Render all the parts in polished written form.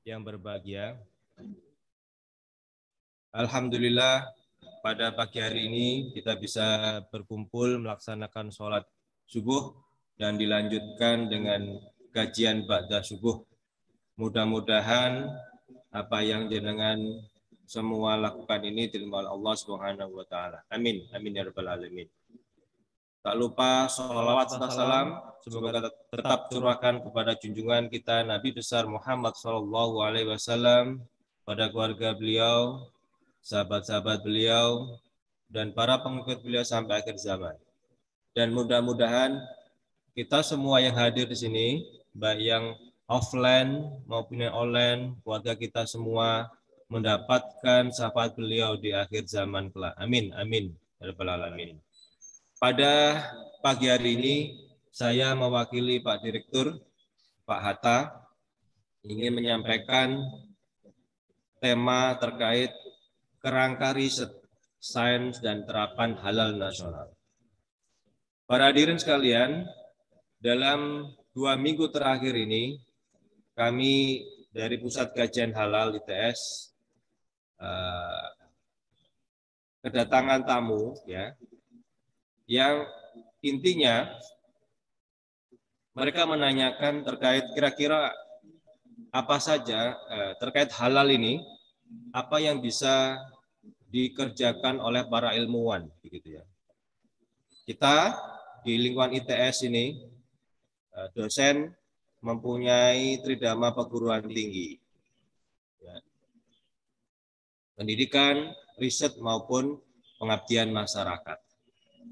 yang berbahagia. Alhamdulillah pada pagi hari ini kita bisa berkumpul melaksanakan sholat subuh dan dilanjutkan dengan kajian ba'da subuh. Mudah-mudahan apa yang jenengan semua lakukan ini diterima Allah Subhanahu wa taala. Amin. Amin ya rabbal alamin. Tak lupa sholawat serta salam semoga tetap curahkan kepada junjungan kita Nabi besar Muhammad sallallahu alaihi wasallam, pada keluarga beliau, sahabat-sahabat beliau, dan para pengikut beliau sampai akhir zaman. Dan mudah-mudahan kita semua yang hadir di sini, baik yang offline maupun yang online, keluarga kita semua mendapatkan syafaat beliau di akhir zaman kelak. Amin. Amin. Ya rabbal alamin. Pada pagi hari ini, saya mewakili Pak Direktur, Pak Hatta, ingin menyampaikan tema terkait kerangka riset, sains, dan terapan halal nasional. Para hadirin sekalian, dalam 2 minggu terakhir ini, kami dari Pusat Kajian Halal ITS kedatangan tamu, ya, yang intinya mereka menanyakan terkait kira-kira apa saja terkait halal ini, apa yang bisa dikerjakan oleh para ilmuwan, begitu ya. Kita di lingkungan ITS ini dosen mempunyai tridharma perguruan tinggi, ya, pendidikan, riset maupun pengabdian masyarakat.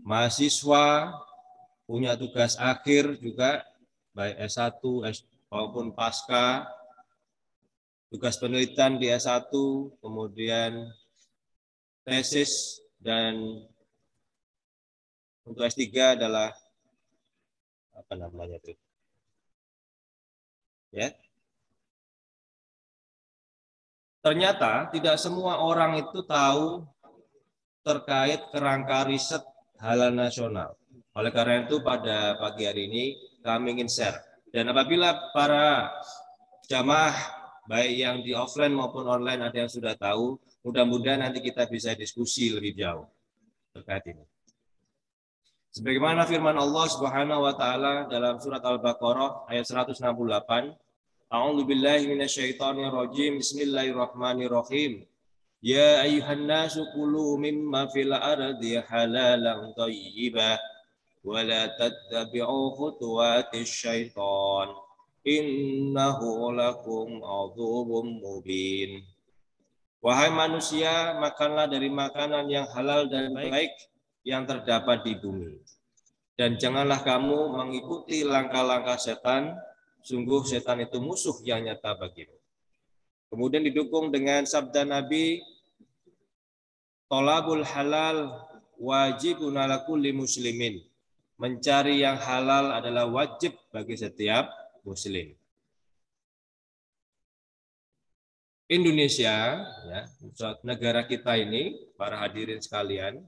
Mahasiswa punya tugas akhir juga, baik S1 maupun pasca, tugas penelitian di S1, kemudian tesis, dan untuk S3 adalah apa namanya itu? Ya. Ternyata tidak semua orang itu tahu terkait kerangka riset halal nasional. Oleh karena itu pada pagi hari ini kami ingin share. Dan apabila para jamaah baik yang di offline maupun online ada yang sudah tahu, mudah-mudahan nanti kita bisa diskusi lebih jauh terkait ini. Sebagaimana firman Allah Subhanahu wa taala dalam surat Al-Baqarah ayat 168, A'udzu billahi minasyaitonir rajim. Bismillahirrahmanirrahim. Ya ayyuhan nasu kulu mimma fil ardi halalan thayyiban wa la tattabi'u khutuwatis syaitan innahu lakum adzurum mubin. Wahai manusia, makanlah dari makanan yang halal dan baik yang terdapat di bumi. Dan janganlah kamu mengikuti langkah-langkah setan, sungguh setan itu musuh yang nyata bagimu. Kemudian didukung dengan sabda Nabi, Tolabul halal wajibun ala kulli muslimin. Mencari yang halal adalah wajib bagi setiap muslim. Indonesia, ya, negara kita ini, para hadirin sekalian,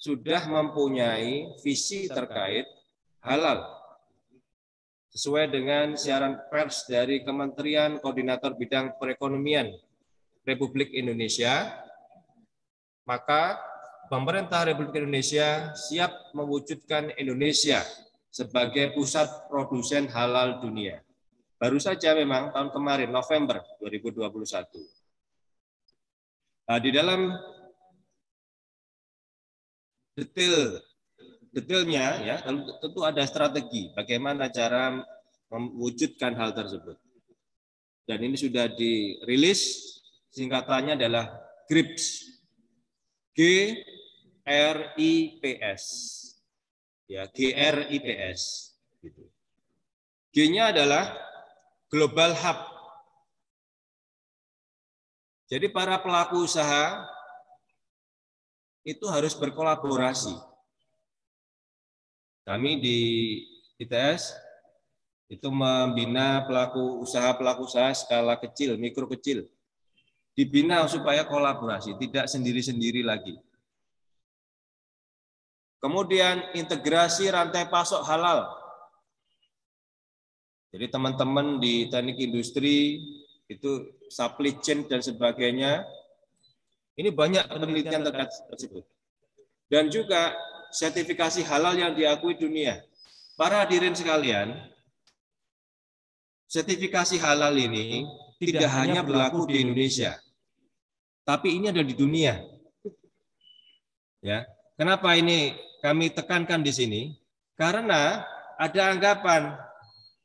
sudah mempunyai visi terkait halal. Sesuai dengan siaran pers dari Kementerian Koordinator Bidang Perekonomian Republik Indonesia, maka pemerintah Republik Indonesia siap mewujudkan Indonesia sebagai pusat produsen halal dunia. Baru saja memang tahun kemarin, November 2021. Nah, di dalam detailnya, ya, tentu ada strategi bagaimana cara mewujudkan hal tersebut. Dan ini sudah dirilis, singkatannya adalah GRIPS. GRIPS. Ya, GRIPS. Gitu. G-nya adalah Global Hub. Jadi para pelaku usaha itu harus berkolaborasi. Kami di ITS itu membina pelaku usaha skala kecil, mikro kecil. Dibina supaya kolaborasi, tidak sendiri-sendiri lagi. Kemudian integrasi rantai pasok halal. Jadi teman-teman di teknik industri itu supply chain dan sebagainya, ini banyak penelitian terkait tersebut. Dan juga sertifikasi halal yang diakui dunia. Para hadirin sekalian, sertifikasi halal ini tidak hanya berlaku di Indonesia, tapi ini ada di dunia. Ya, kenapa ini kami tekankan di sini? Karena ada anggapan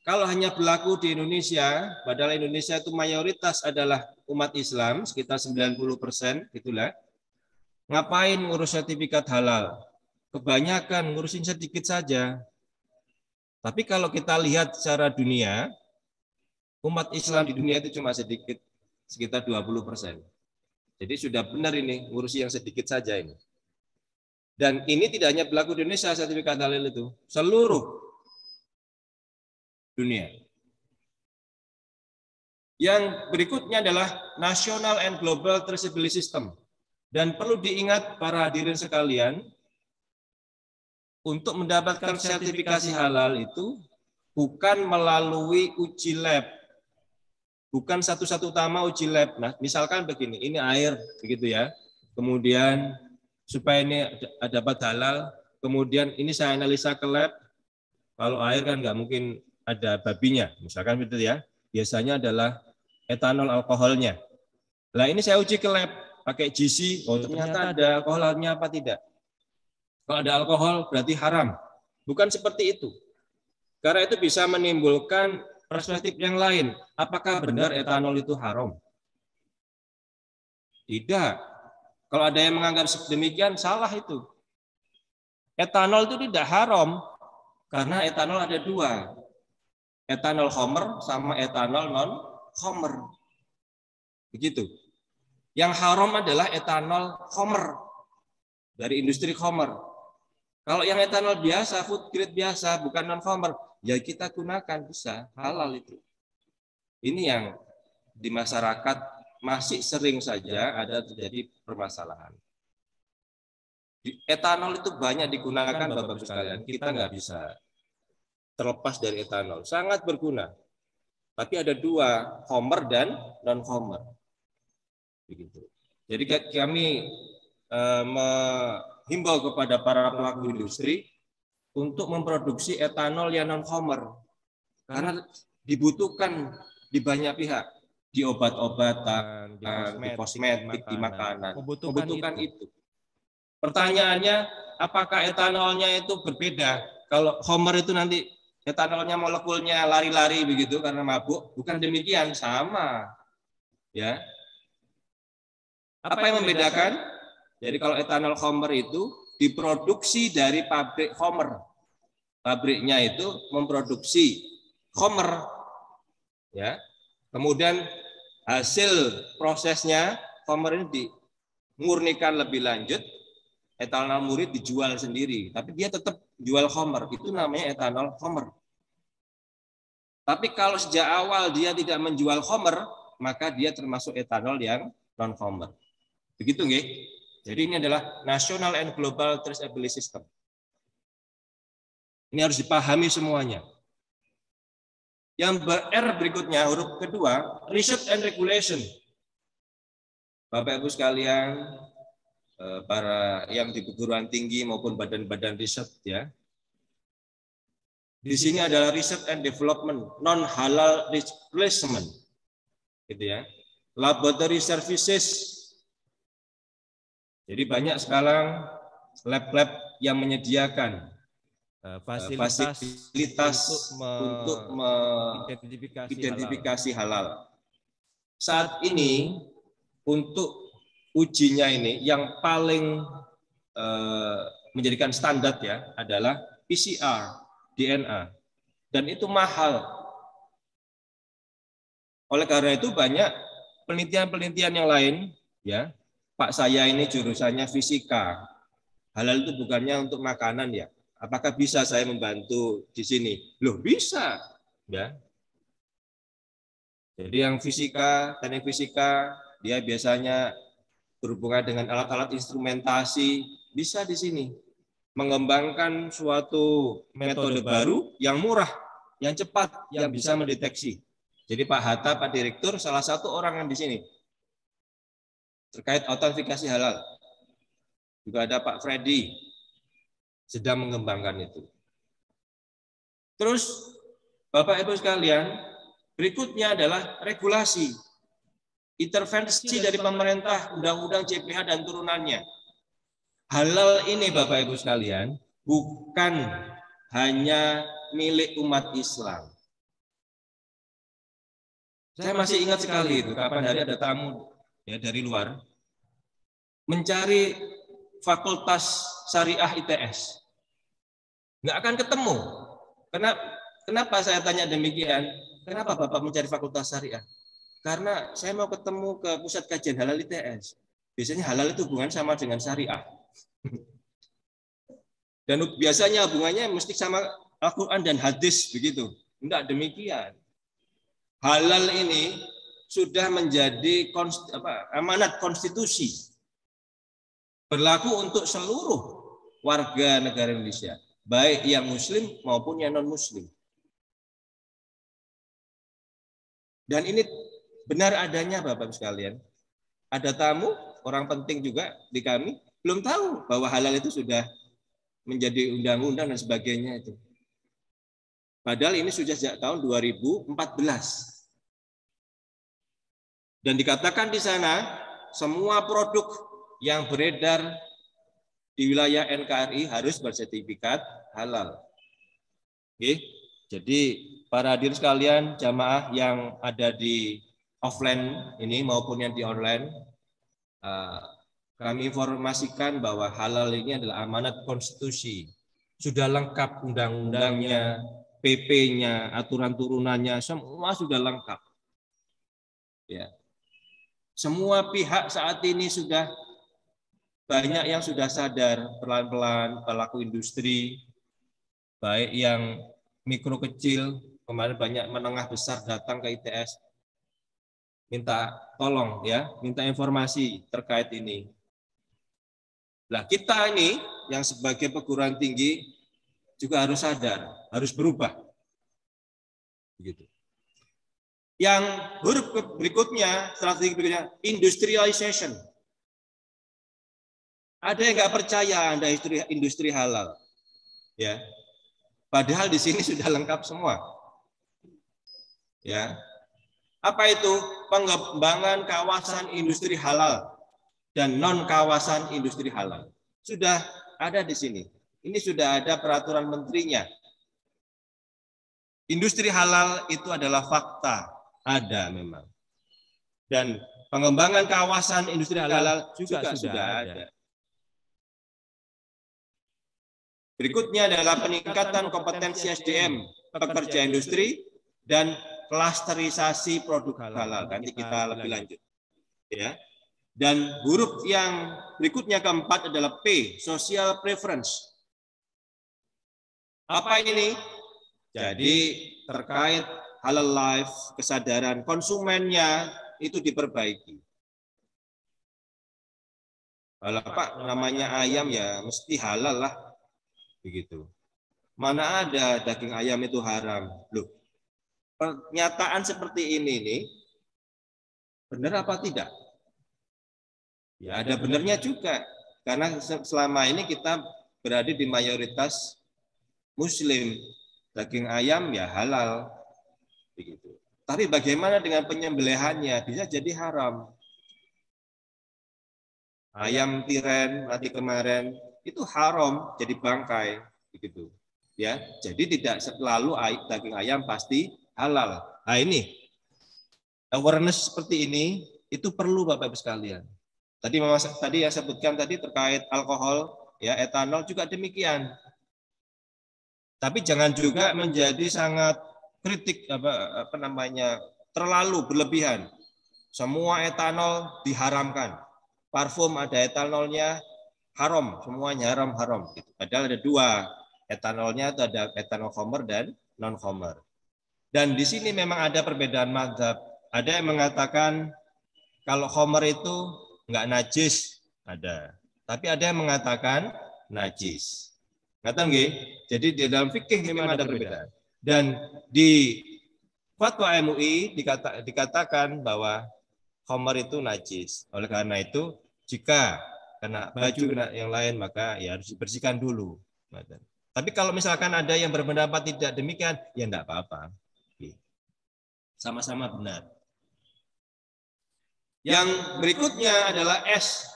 kalau hanya berlaku di Indonesia, padahal Indonesia itu mayoritas adalah umat Islam, sekitar 90%, gitulah. Ngapain ngurus sertifikat halal? Kebanyakan ngurusin sedikit saja. Tapi kalau kita lihat secara dunia, umat Islam di dunia itu cuma sedikit, sekitar 20%. Jadi sudah benar ini, ngurusi yang sedikit saja ini. Dan ini tidak hanya berlaku di Indonesia, sertifikat halal itu. Seluruh dunia. Yang berikutnya adalah National and Global Traceability System. Dan perlu diingat para hadirin sekalian, untuk mendapatkan sertifikasi halal itu bukan melalui uji lab. Bukan satu-satu utama uji lab. Nah, misalkan begini, ini air, begitu ya. Kemudian supaya ini dapat halal, kemudian ini saya analisa ke lab. Kalau air kan nggak mungkin ada babinya, misalkan begitu ya. Biasanya adalah etanol alkoholnya. Nah ini saya uji ke lab pakai GC, oh ternyata ada alkoholnya apa tidak. Kalau ada alkohol berarti haram. Bukan seperti itu. Karena itu bisa menimbulkan perspektif yang lain. Apakah benar etanol itu haram? Tidak. Kalau ada yang menganggap demikian, salah itu. Etanol itu tidak haram, karena etanol ada dua. Etanol homer sama etanol non-homer. Begitu. Yang haram adalah etanol homer, dari industri homer. Kalau yang etanol biasa, food grade biasa, bukan non-homer, ya kita gunakan, bisa, halal itu. Ini yang di masyarakat masih sering saja ada terjadi permasalahan. Etanol itu banyak digunakan Bapak-Ibu sekalian. Kita nggak bisa terlepas dari etanol. Sangat berguna. Tapi ada dua, homer dan non-homer. Begitu. Jadi kami menghimbau kepada para pelaku industri untuk memproduksi etanol yang non-homer. Karena dibutuhkan di banyak pihak. Di obat-obatan, di kosmetik, di makanan, membutuhkan itu. Pertanyaannya, apakah etanolnya itu berbeda? Kalau homer itu nanti etanolnya molekulnya lari-lari begitu karena mabuk, bukan demikian, sama. Ya. Apa yang membedakan? Jadi kalau etanol homer itu diproduksi dari pabrik homer. Pabriknya itu memproduksi homer. Ya. Kemudian hasil prosesnya homer ini dimurnikan lebih lanjut, etanol murni dijual sendiri, tapi dia tetap jual homer, itu namanya etanol homer. Tapi kalau sejak awal dia tidak menjual homer, maka dia termasuk etanol yang non homer. Begitu nggih? Jadi ini adalah National and Global Traceability System. Ini harus dipahami semuanya. Yang R berikutnya, huruf kedua, Research and Regulation. Bapak Ibu sekalian, para yang di perguruan tinggi maupun badan-badan riset ya. Di sini adalah Research and Development, non-halal replacement. Gitu ya. Laboratory Services. Jadi banyak sekarang lab-lab yang menyediakan fasilitas untuk mengidentifikasi halal. Saat ini untuk ujinya ini yang paling menjadikan standar ya adalah PCR, DNA, dan itu mahal. Oleh karena itu banyak penelitian-penelitian yang lain ya. Pak saya ini jurusannya fisika. Halal itu bukannya untuk makanan ya. Apakah bisa saya membantu di sini? Loh bisa, ya. Jadi yang fisika, teknik fisika, dia biasanya berhubungan dengan alat-alat instrumentasi, bisa di sini mengembangkan suatu metode baru yang murah. yang cepat, yang bisa mendeteksi. Jadi Pak Hatta, Pak Direktur, salah satu orang yang di sini terkait autentikasi halal. Juga ada Pak Freddy sedang mengembangkan itu. Terus Bapak Ibu sekalian, berikutnya adalah regulasi. Intervensi dari pemerintah, undang-undang CPH dan turunannya. Halal ini Bapak Ibu sekalian bukan hanya milik umat Islam. Saya masih ingat sekali itu kapan hari ada tamu ya dari luar mencari fakultas syariah ITS. Nggak akan ketemu. Kenapa saya tanya demikian? Kenapa Bapak mencari fakultas syariah? Karena saya mau ketemu ke pusat kajian halal ITS. Biasanya halal itu hubungan sama dengan syariah. Dan biasanya hubungannya mesti sama Al-Quran dan hadis begitu. Enggak demikian. Halal ini sudah menjadi amanat konstitusi. Berlaku untuk seluruh warga negara Indonesia. Baik yang muslim maupun yang non-muslim. Dan ini benar adanya Bapak sekalian. Ada tamu, orang penting juga di kami, belum tahu bahwa halal itu sudah menjadi undang-undang dan sebagainya itu. Padahal ini sudah sejak tahun 2014. Dan dikatakan di sana, semua produk yang beredar di wilayah NKRI harus bersertifikat halal. Oke. Jadi para hadirin sekalian, jamaah yang ada di offline ini maupun yang di online, kami informasikan bahwa halal ini adalah amanat konstitusi. Sudah lengkap undang-undangnya, PP-nya, aturan turunannya, semua sudah lengkap. Ya. Semua pihak saat ini sudah banyak yang sudah sadar pelan-pelan, pelaku industri, baik yang mikro kecil, kemarin banyak menengah besar datang ke ITS, minta tolong ya, minta informasi terkait ini. Nah kita ini yang sebagai perguruan tinggi juga harus sadar, harus berubah. Begitu. Yang huruf berikutnya, strategi berikutnya, industrialization. Ada yang nggak percaya Anda industri halal, ya. Padahal di sini sudah lengkap semua. Ya. Apa itu? Pengembangan kawasan industri halal dan non kawasan industri halal. Sudah ada di sini. Ini sudah ada peraturan menterinya. Industri halal itu adalah fakta, ada memang. Dan pengembangan kawasan industri halal juga sudah ada. Berikutnya adalah peningkatan kompetensi SDM, pekerja industri, dan klasterisasi produk halal. Nanti kita lebih lanjut. Ya. Dan huruf yang berikutnya keempat adalah P, social preference. Apa ini? Jadi terkait halal life, kesadaran konsumennya itu diperbaiki. Kalau Pak namanya ayam ya mesti halal lah. Begitu. Mana ada daging ayam itu haram? Loh, pernyataan seperti ini nih, benar apa tidak? Ya ada benarnya juga, karena selama ini kita berada di mayoritas Muslim, daging ayam ya halal, begitu. Tapi bagaimana dengan penyembelihannya? Bisa jadi haram. Ayam tiren mati kemarin itu haram, jadi bangkai, begitu. Ya, jadi tidak selalu daging ayam pasti halal. Nah ini awareness seperti ini itu perlu Bapak Ibu sekalian. Tadi yang sebutkan tadi terkait alkohol, ya etanol juga demikian. Tapi jangan juga menjadi sangat kritik terlalu berlebihan. Semua etanol diharamkan. Parfum ada etanolnya haram, semuanya haram. Gitu. Padahal ada dua, etanolnya itu ada etanol homer dan non homer. Dan di sini memang ada perbedaan mazhab. Ada yang mengatakan kalau homer itu nggak najis, ada. Tapi ada yang mengatakan najis. Nggak tahu nggih? Jadi di dalam fikih memang ada perbedaan. Dan di fatwa MUI dikatakan bahwa khamar itu najis. Oleh karena itu, jika kena baju kena yang lain, maka ya harus dibersihkan dulu. Tapi kalau misalkan ada yang berpendapat tidak demikian, ya enggak apa-apa. Sama-sama benar. Yang berikutnya adalah S.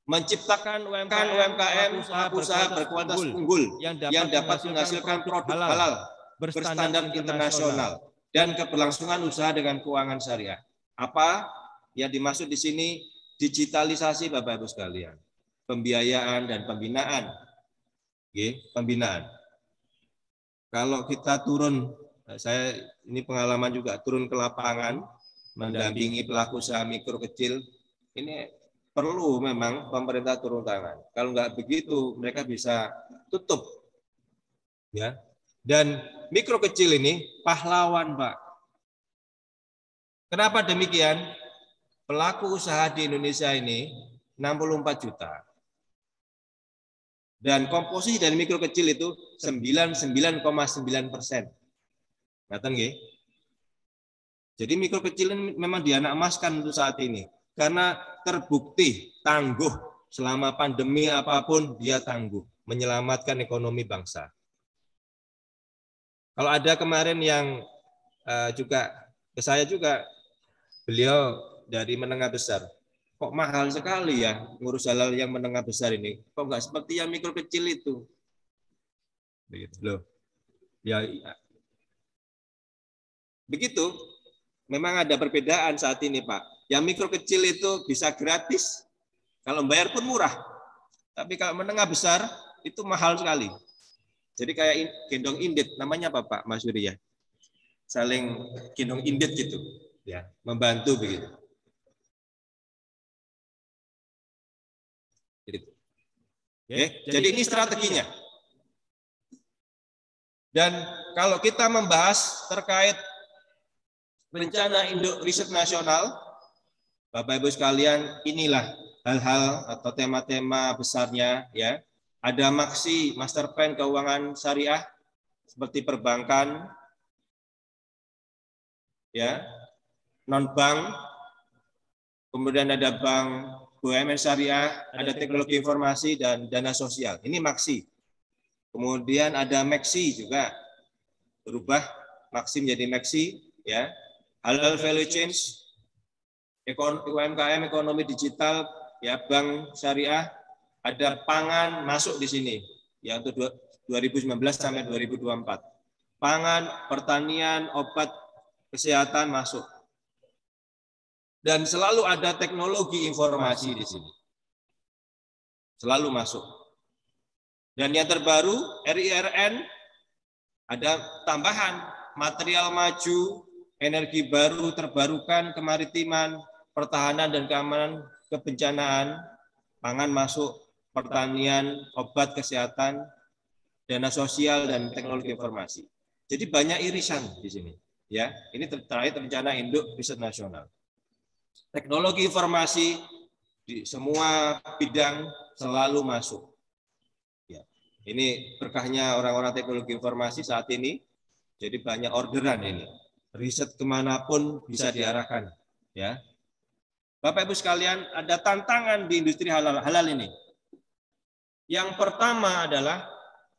Menciptakan UMKM usaha berkualitas unggul yang dapat menghasilkan produk halal berstandar internasional dan keberlangsungan usaha dengan keuangan syariah. Apa yang dimaksud di sini? Digitalisasi, Bapak Ibu sekalian, pembiayaan dan pembinaan. Oke, pembinaan. Kalau kita turun, saya ini pengalaman juga turun ke lapangan, mendampingi pelaku usaha mikro kecil, ini perlu memang pemerintah turun tangan. Kalau nggak begitu, mereka bisa tutup, ya. Dan mikro kecil ini pahlawan, Pak. Kenapa demikian? Pelaku usaha di Indonesia ini 64 juta. Dan komposisi dari mikro kecil itu 99,9%. Ngerti nggih? Jadi mikro kecil ini memang dianak-emaskan untuk saat ini. Karena terbukti tangguh selama pandemi apapun dia tangguh. Menyelamatkan ekonomi bangsa. Kalau ada kemarin yang juga ke saya juga, beliau dari menengah besar. Kok mahal sekali ya ngurus halal yang menengah besar ini? Kok nggak seperti yang mikro kecil itu? Begitu loh. Ya, begitu. Memang ada perbedaan saat ini, Pak. Yang mikro kecil itu bisa gratis. Kalau bayar pun murah. Tapi kalau menengah besar itu mahal sekali. Jadi kayak gendong indit, namanya apa Pak Mas Yuri ya? Saling gendong indit gitu, ya, membantu begitu. Jadi ini strateginya. Dan kalau kita membahas terkait rencana induk riset nasional, Bapak Ibu sekalian, inilah hal-hal atau tema-tema besarnya, ya. Ada maksi master plan keuangan syariah seperti perbankan, ya, non bank, kemudian ada bank BUMN syariah, ada teknologi informasi dan dana sosial. Ini maksi. Kemudian ada meksi juga, berubah maksi menjadi meksi, ya. Halal value change, UMKM ekonomi digital, ya, bank syariah, ada pangan masuk di sini, ya, untuk 2019 sampai 2024. Pangan, pertanian, obat, kesehatan masuk. Dan selalu ada teknologi informasi di sini. Selalu masuk. Dan yang terbaru, RIRN, ada tambahan material maju, energi baru terbarukan, kemaritiman, pertahanan dan keamanan kebencanaan, pangan masuk, pertanian, obat, kesehatan, dana sosial, dan teknologi informasi. Jadi banyak irisan di sini. Ya, ini terkait rencana induk riset nasional. Teknologi informasi di semua bidang selalu masuk. Ya, ini berkahnya orang-orang teknologi informasi saat ini. Jadi banyak orderan ini. Riset kemanapun bisa diarahkan. Ya, Bapak Ibu sekalian, ada tantangan di industri halal ini. Yang pertama adalah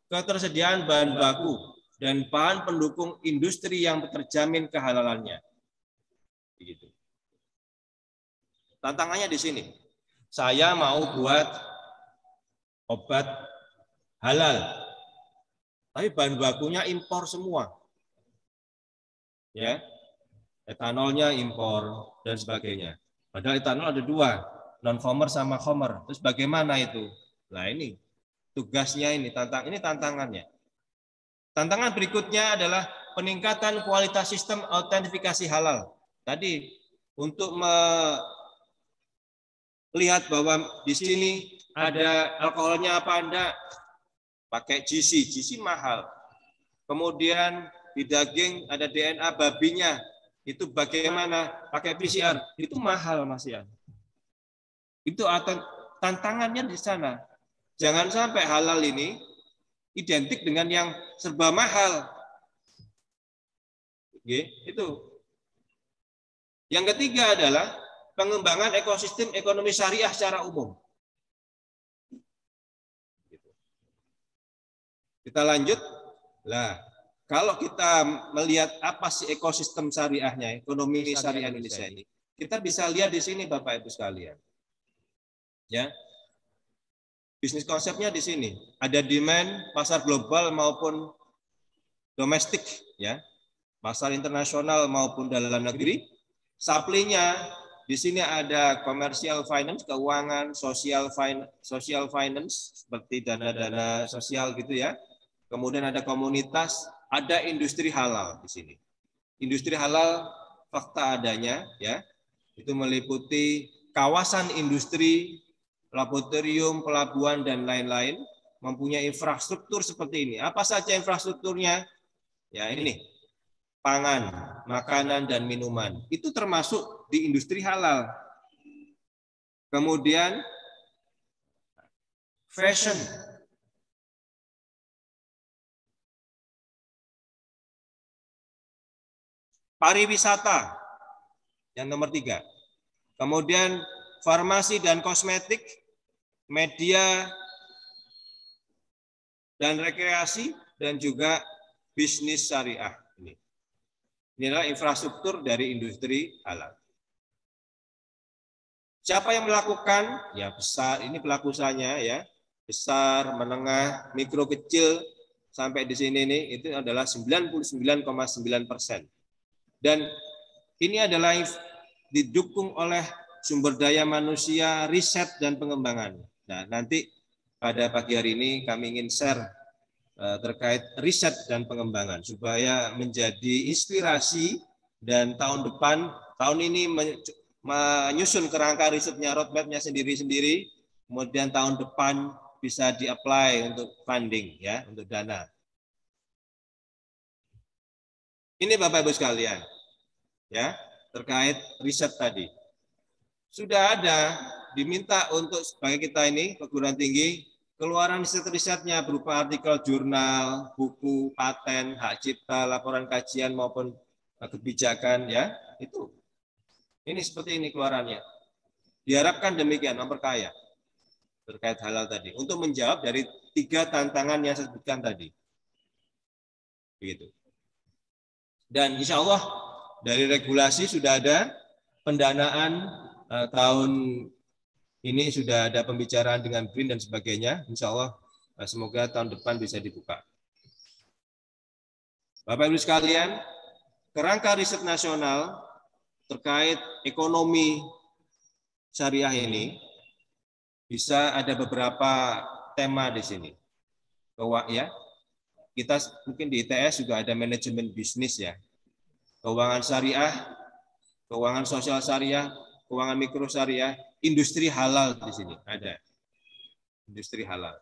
ketersediaan bahan baku dan bahan pendukung industri yang terjamin kehalalannya. Begitu. Tantangannya di sini. Saya mau buat obat halal, tapi bahan bakunya impor semua. Ya, etanolnya impor dan sebagainya. Padahal etanol ada dua, non-khomer sama khomer. Terus bagaimana itu? Nah ini tugasnya, ini tantangannya. Tantangan berikutnya adalah peningkatan kualitas sistem autentifikasi halal. Tadi untuk melihat bahwa di sini ada alkoholnya apa enggak, pakai GC mahal. Kemudian di daging ada DNA babinya, itu bagaimana, pakai PCR, itu mahal Mas Ian. Itu tantangannya di sana. Jangan sampai halal ini identik dengan yang serba mahal. Oke, itu. Yang ketiga adalah pengembangan ekosistem ekonomi syariah secara umum. Kita lanjut. Lah, kalau kita melihat apa sih ekosistem syariahnya, ekonomi syariah Indonesia ini, kita bisa lihat di sini Bapak Ibu sekalian. Ya. Bisnis konsepnya di sini. Ada demand pasar global maupun domestik, ya. Pasar internasional maupun dalam negeri. Supply-nya di sini ada commercial finance, keuangan, social finance seperti dana-dana sosial gitu ya. Kemudian ada komunitas, ada industri halal di sini. Industri halal fakta adanya ya. Itu meliputi kawasan industri, laboratorium, pelabuhan dan lain-lain, mempunyai infrastruktur seperti ini. Apa saja infrastrukturnya? Ya ini. Pangan, makanan, dan minuman. Itu termasuk di industri halal. Kemudian fashion. Pariwisata, yang nomor 3. Kemudian farmasi dan kosmetik, media dan rekreasi, dan juga bisnis syariah. Ini adalah infrastruktur dari industri halal. Siapa yang melakukan? Ya besar, ini pelaku usahanya ya. Besar, menengah, mikro, kecil, sampai di sini nih, itu adalah 99,9%. Dan ini adalah didukung oleh sumber daya manusia, riset, dan pengembangan. Nah, nanti pada pagi hari ini kami ingin share terkait riset dan pengembangan supaya menjadi inspirasi dan tahun ini menyusun kerangka risetnya, roadmap-nya sendiri-sendiri, kemudian tahun depan bisa di-apply untuk funding ya, untuk dana. Ini Bapak Ibu sekalian ya, terkait riset tadi. Sudah ada diminta untuk sebagai kita ini perguruan tinggi keluaran riset-risetnya berupa artikel jurnal, buku, paten, hak cipta, laporan kajian maupun kebijakan ya, itu. Ini seperti ini keluarannya. Diharapkan demikian memperkaya terkait halal tadi untuk menjawab dari 3 tantangan yang saya sebutkan tadi. Begitu. Dan insya Allah dari regulasi sudah ada pendanaan tahun ini sudah ada pembicaraan dengan BRIN dan sebagainya. Insya Allah semoga tahun depan bisa dibuka. Bapak Ibu sekalian, kerangka riset nasional terkait ekonomi syariah ini bisa ada beberapa tema di sini. Ya, kita mungkin di ITS juga ada manajemen bisnis ya. Keuangan syariah, keuangan sosial syariah, keuangan mikro syariah, industri halal di sini ada. Industri halal.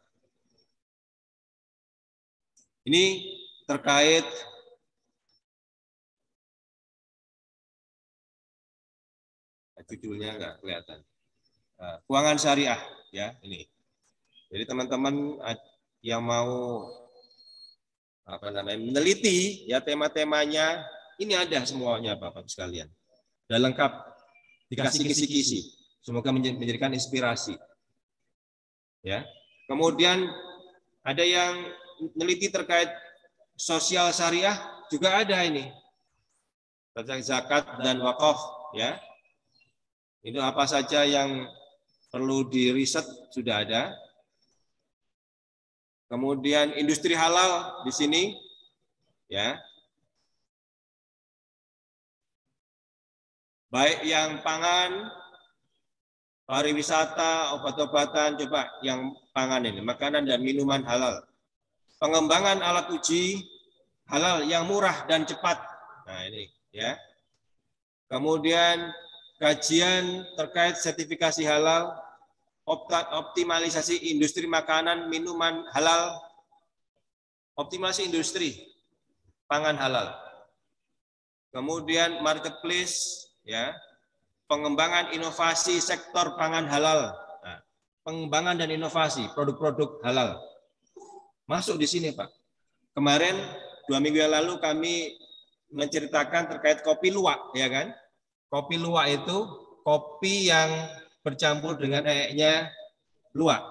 Ini terkait judulnya enggak kelihatan. Keuangan syariah ya ini. Jadi teman-teman yang mau meneliti ya tema-temanya ini ada semuanya Bapak sekalian. Sudah lengkap, dikasih kisi-kisi. Semoga menjadikan inspirasi. Ya. Kemudian ada yang meneliti terkait sosial syariah juga ada ini. Tentang zakat dan wakaf ya. Ini apa saja yang perlu diriset sudah ada. Kemudian industri halal di sini ya. Baik yang pangan, pariwisata, obat-obatan, coba yang pangan ini, makanan dan minuman halal. Pengembangan alat uji halal yang murah dan cepat. Nah ini ya. Kemudian kajian terkait sertifikasi halal, optimalisasi industri makanan, minuman halal, optimalisasi industri pangan halal. Kemudian marketplace ya, pengembangan inovasi sektor pangan halal. Nah, pengembangan dan inovasi produk-produk halal. masuk di sini, Pak. Kemarin 2 minggu yang lalu kami menceritakan terkait kopi luwak, ya kan? Kopi luwak itu kopi yang bercampur dengan eeknya luwak.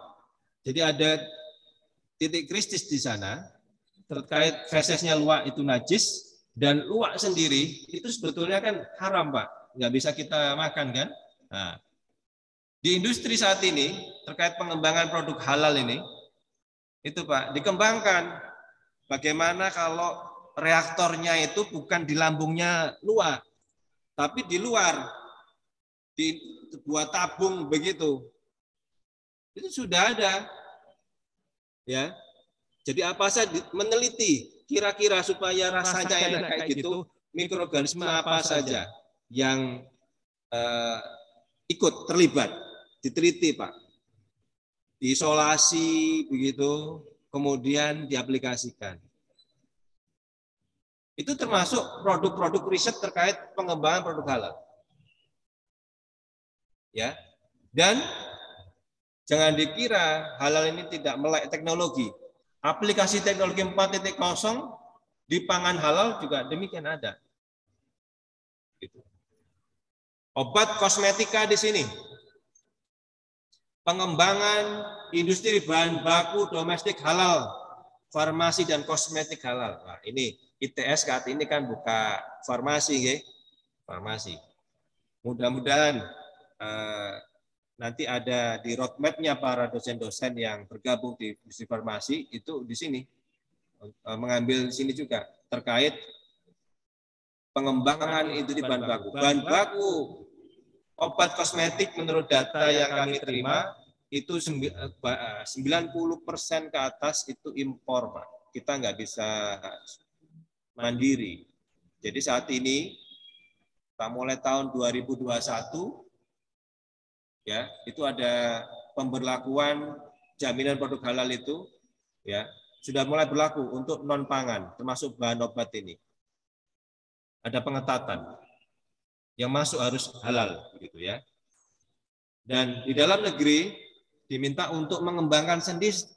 Jadi ada titik kritis di sana terkait fesesnya luwak itu najis, dan luwak sendiri itu sebetulnya kan haram, Pak. Nggak bisa kita makan kan? Nah, di industri saat ini terkait pengembangan produk halal ini, itu Pak, dikembangkan bagaimana kalau reaktornya itu bukan di lambungnya luwak, tapi di luar, di sebuah tabung begitu. Itu sudah ada. Ya. Jadi apa saja meneliti kira-kira supaya rasanya enak kayak gitu, mikroorganisme apa saja yang ikut terlibat, diteliti Pak, diisolasi begitu, kemudian diaplikasikan. Itu termasuk produk-produk riset terkait pengembangan produk halal. Ya, dan jangan dikira halal ini tidak melek teknologi. Aplikasi teknologi 4.0 di pangan halal juga demikian ada. Gitu. Obat kosmetika di sini. Pengembangan industri bahan baku domestik halal, farmasi dan kosmetik halal. Nah, ini ITS saat ini kan buka farmasi, ya. Farmasi. Mudah-mudahan nanti ada di roadmap-nya para dosen-dosen yang bergabung di industri farmasi itu di sini mengambil sini juga terkait pengembangan industri bahan baku. Bahan baku obat kosmetik menurut data yang kami terima itu 90% ke atas itu impor, Pak. Kita nggak bisa mandiri. Jadi saat ini mulai tahun 2021 ya, itu ada pemberlakuan jaminan produk halal itu ya, sudah mulai berlaku untuk non pangan termasuk bahan obat ini. Ada pengetatan. Yang masuk harus halal gitu ya. Dan di dalam negeri diminta untuk mengembangkan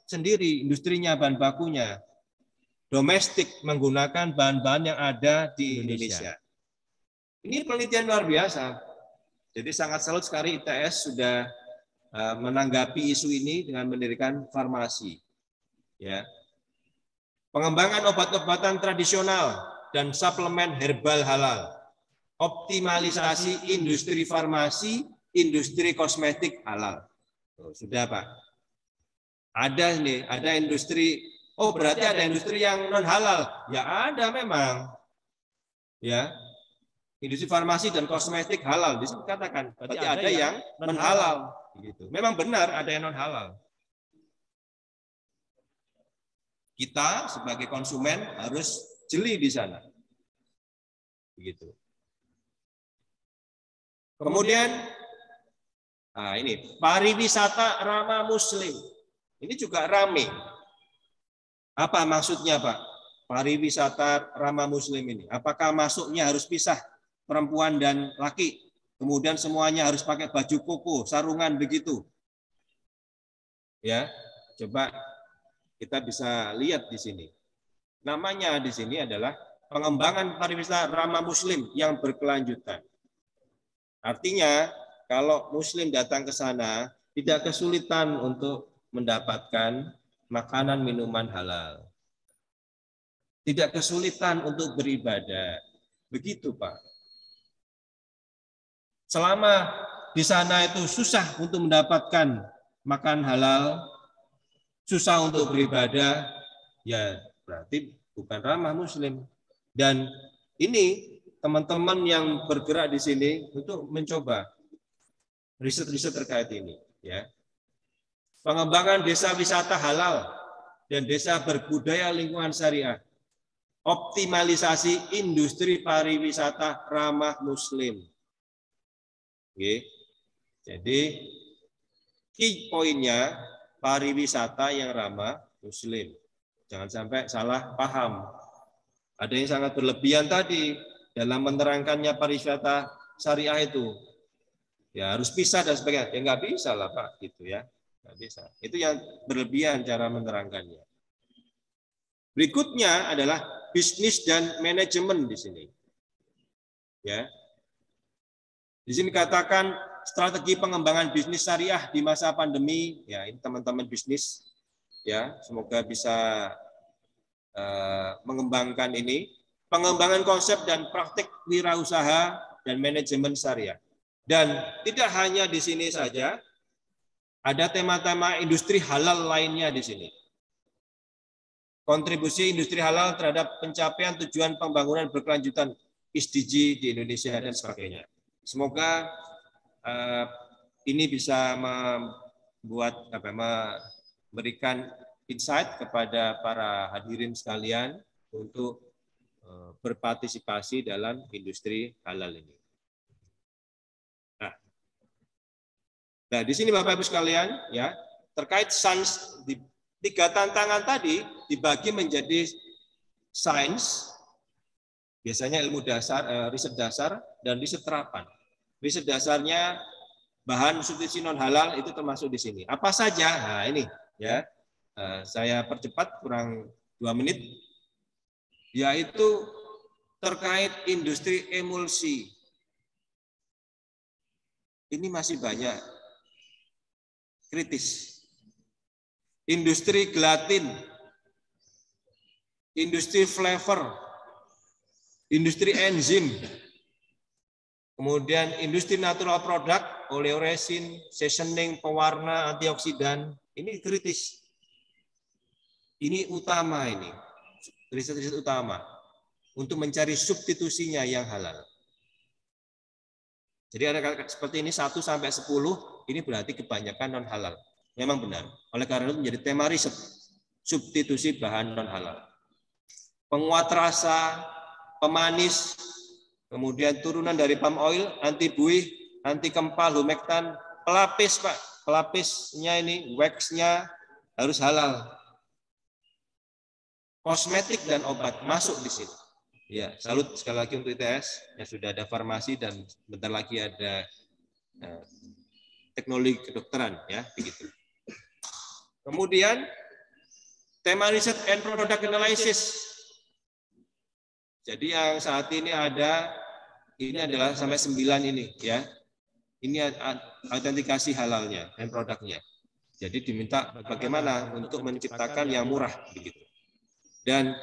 sendiri industrinya, bahan bakunya. Domestik menggunakan bahan-bahan yang ada di Indonesia. Ini penelitian luar biasa. Jadi sangat salut sekali ITS sudah menanggapi isu ini dengan mendirikan farmasi. Ya. Pengembangan obat-obatan tradisional dan suplemen herbal halal. Optimalisasi industri farmasi, industri kosmetik halal. Sudah Pak. Ada nih, ada industri. Oh berarti ada industri yang non halal. Ya ada memang. Ya, industri farmasi dan kosmetik halal. Di sini katakan. Berarti ada yang non halal. Gitu. Memang benar ada yang non halal. Kita sebagai konsumen harus jeli di sana. Begitu. Kemudian, nah ini pariwisata ramah Muslim. Ini juga rame. Apa maksudnya Pak? Pariwisata ramah Muslim ini. Apakah masuknya harus pisah perempuan dan laki? Kemudian semuanya harus pakai baju koko, sarungan begitu. Ya, coba kita bisa lihat di sini. Namanya di sini adalah pengembangan pariwisata ramah Muslim yang berkelanjutan. Artinya, kalau Muslim datang ke sana, tidak kesulitan untuk mendapatkan makanan minuman halal. Tidak kesulitan untuk beribadah. Begitu, Pak. Selama di sana itu susah untuk mendapatkan makan halal, susah untuk beribadah, ya berarti bukan ramah Muslim. Dan ini teman-teman yang bergerak di sini untuk mencoba riset-riset terkait ini, ya. Pengembangan desa wisata halal dan desa berbudaya lingkungan syariah. Optimalisasi industri pariwisata ramah Muslim. Oke. Jadi key poinnya pariwisata yang ramah Muslim. Jangan sampai salah paham. Ada yang sangat berlebihan tadi dalam menerangkannya pariwisata syariah itu. Ya harus pisah dan sebagainya. Ya nggak bisa lah Pak, gitu ya. Nggak bisa. Itu yang berlebihan cara menerangkannya. Berikutnya adalah bisnis dan manajemen di sini. Ya. Di sini katakan strategi pengembangan bisnis syariah di masa pandemi. Ya, ini teman-teman bisnis. Ya, semoga bisa mengembangkan ini. Pengembangan konsep dan praktik wirausaha dan manajemen syariah. Dan tidak hanya di sini saja, ada tema-tema industri halal lainnya di sini. Kontribusi industri halal terhadap pencapaian tujuan pembangunan berkelanjutan SDG di Indonesia dan sebagainya. Semoga ini bisa memberikan insight kepada para hadirin sekalian untuk berpartisipasi dalam industri halal ini. Nah, di sini Bapak Ibu sekalian, ya, terkait sains, tiga tantangan tadi dibagi menjadi sains, biasanya ilmu dasar, riset dasar, dan riset terapan. Riset dasarnya bahan substitusi non halal itu termasuk di sini. Apa saja? Nah, ini ya, saya percepat kurang 2 menit, yaitu terkait industri emulsi. Ini masih banyak kritis. Industri gelatin, industri flavor, industri enzim, kemudian industri natural product, oleoresin, seasoning, pewarna, antioksidan, ini kritis. Ini utama ini, riset-riset utama untuk mencari substitusinya yang halal. Jadi ada seperti ini 1 sampai 10, ini berarti kebanyakan non halal. Memang benar. Oleh karena itu menjadi tema riset, substitusi bahan non halal. Penguat rasa, pemanis, kemudian turunan dari palm oil, anti buih, anti kempal, humektan, pelapis Pak, pelapisnya ini, waxnya harus halal. Kosmetik dan obat masuk di sini. Ya, salut sekali lagi untuk ITS yang sudah ada farmasi dan bentar lagi ada teknologi kedokteran, ya, begitu. Kemudian tema riset and product analysis. Jadi yang saat ini ada, ini adalah sampai 9 ini, ya. Ini autentikasi halalnya dan produknya. Jadi diminta bagaimana untuk menciptakan yang murah, begitu. Dan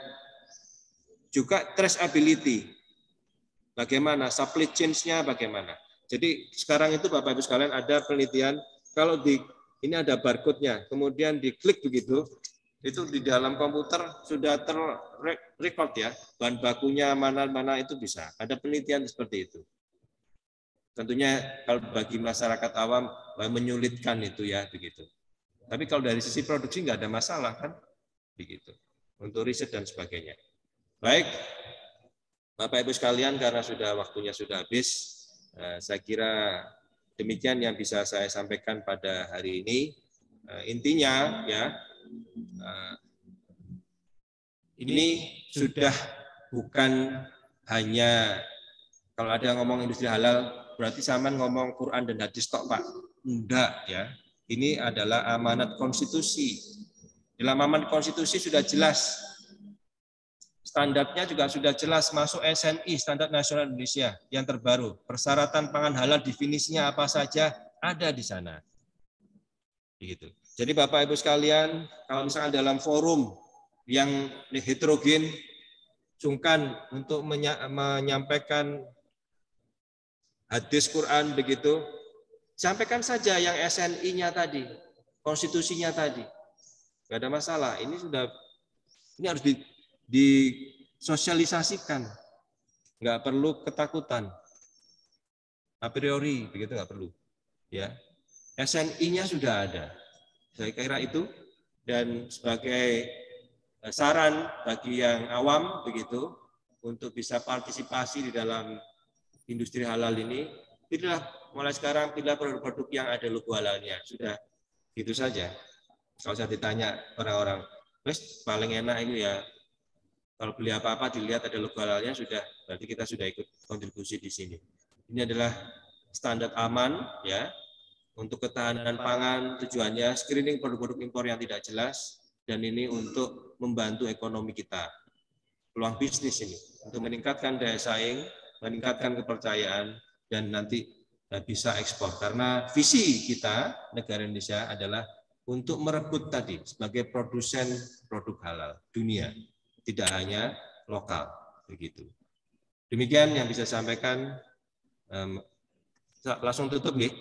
juga traceability, bagaimana supply chain-nya, bagaimana. Jadi sekarang itu Bapak Ibu sekalian ada penelitian, kalau ini ada barcode-nya, kemudian diklik begitu, itu di dalam komputer sudah terrecord ya, bahan bakunya mana-mana itu bisa. Ada penelitian seperti itu. Tentunya kalau bagi masyarakat awam menyulitkan itu ya begitu. Tapi kalau dari sisi produksi nggak ada masalah kan, begitu. Untuk riset dan sebagainya. Baik, Bapak Ibu sekalian, karena waktunya sudah habis, saya kira demikian yang bisa saya sampaikan pada hari ini. Intinya ya, ini sudah bukan hanya kalau ada yang ngomong industri halal berarti sama ngomong Quran dan hadis tok Pak. Enggak ya. Ini adalah amanat konstitusi. Dalam amanat konstitusi sudah jelas. Standarnya juga sudah jelas, masuk SNI, Standar Nasional Indonesia yang terbaru. Persyaratan pangan halal definisinya apa saja ada di sana. Begitu. Jadi Bapak Ibu sekalian, kalau misalkan dalam forum yang heterogen, sungkan untuk menyampaikan hadis Quran begitu, sampaikan saja yang SNI-nya tadi, konstitusinya tadi. Enggak ada masalah. Ini harus disosialisasikan, nggak perlu ketakutan, a priori begitu nggak perlu, ya. SNI-nya sudah ada, saya kira itu, dan sebagai saran bagi yang awam begitu untuk bisa partisipasi di dalam industri halal ini, pilihlah mulai sekarang produk-produk yang ada logo halalnya, sudah gitu saja. Kalau saya ditanya orang-orang, wes paling enak itu ya. Kalau beli apa-apa dilihat ada logo halalnya sudah, berarti kita sudah ikut kontribusi di sini. Ini adalah standar aman ya untuk ketahanan pangan, tujuannya screening produk-produk impor yang tidak jelas, dan ini untuk membantu ekonomi kita. Peluang bisnis ini untuk meningkatkan daya saing, meningkatkan kepercayaan, dan nanti bisa ekspor. Karena visi kita negara Indonesia adalah untuk merebut tadi sebagai produsen produk halal dunia, tidak hanya lokal, begitu. Demikian yang bisa saya sampaikan. Langsung tutup nih.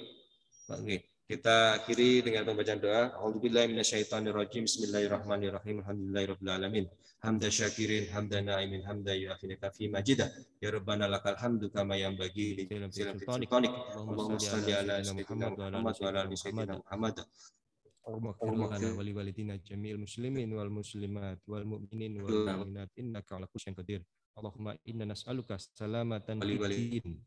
Kita akhiri dengan pembacaan doa. A'udzubillahi minasyaitonirrajim. Bismillahirrahmanirrahim. Alhamdulillahirabbil alamin. Hamda syakirin, hamda na'imin, hamda yu'afini kafi majidah. Ya Rabbana lakal hamdu kama yanbaghi li jalali sultanik. Allahumma shalli ala sayyidina Muhammad wa ala ali sayyidina Muhammad. Allahumma ighfir lana wa li walidina jami'il muslimin wal muslimat wal mu'minin wal mu'minat innaka 'ala kulli syai'in qadir. Allahumma inna nas'aluka salamatan fid din.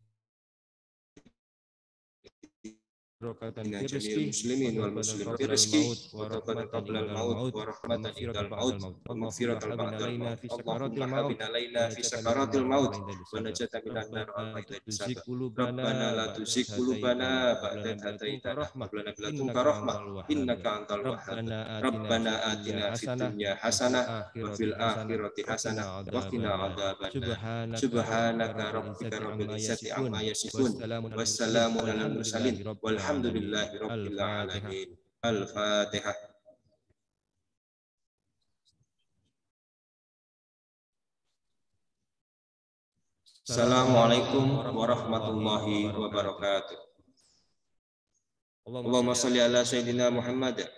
Barakatan rizqi muslimin wal muslimat rizqi wa rahmatan qabla al-maut wa rahmatan indal maut wa maghfiratan ba'dal maut. Allahumma habina laina fi sakaratil maut wa najatan minan nar wa faidatis Rabbana la tuzigh qulubana ba'da idh hadaitana wa hab lana min ladunka rahmah innaka antal wahhab. Rabbana atina fid dunya hasanah wa fil akhirati hasanah wa qina adzabannar. Subhanaka rabbika rabbil izzati amma yasifun wassalamun alal mursalin walhamdulillahi rabbil alamin. Al-Fatihah. Assalamualaikum warahmatullahi wabarakatuh. Allahumma shalli ala sayyidina Muhammad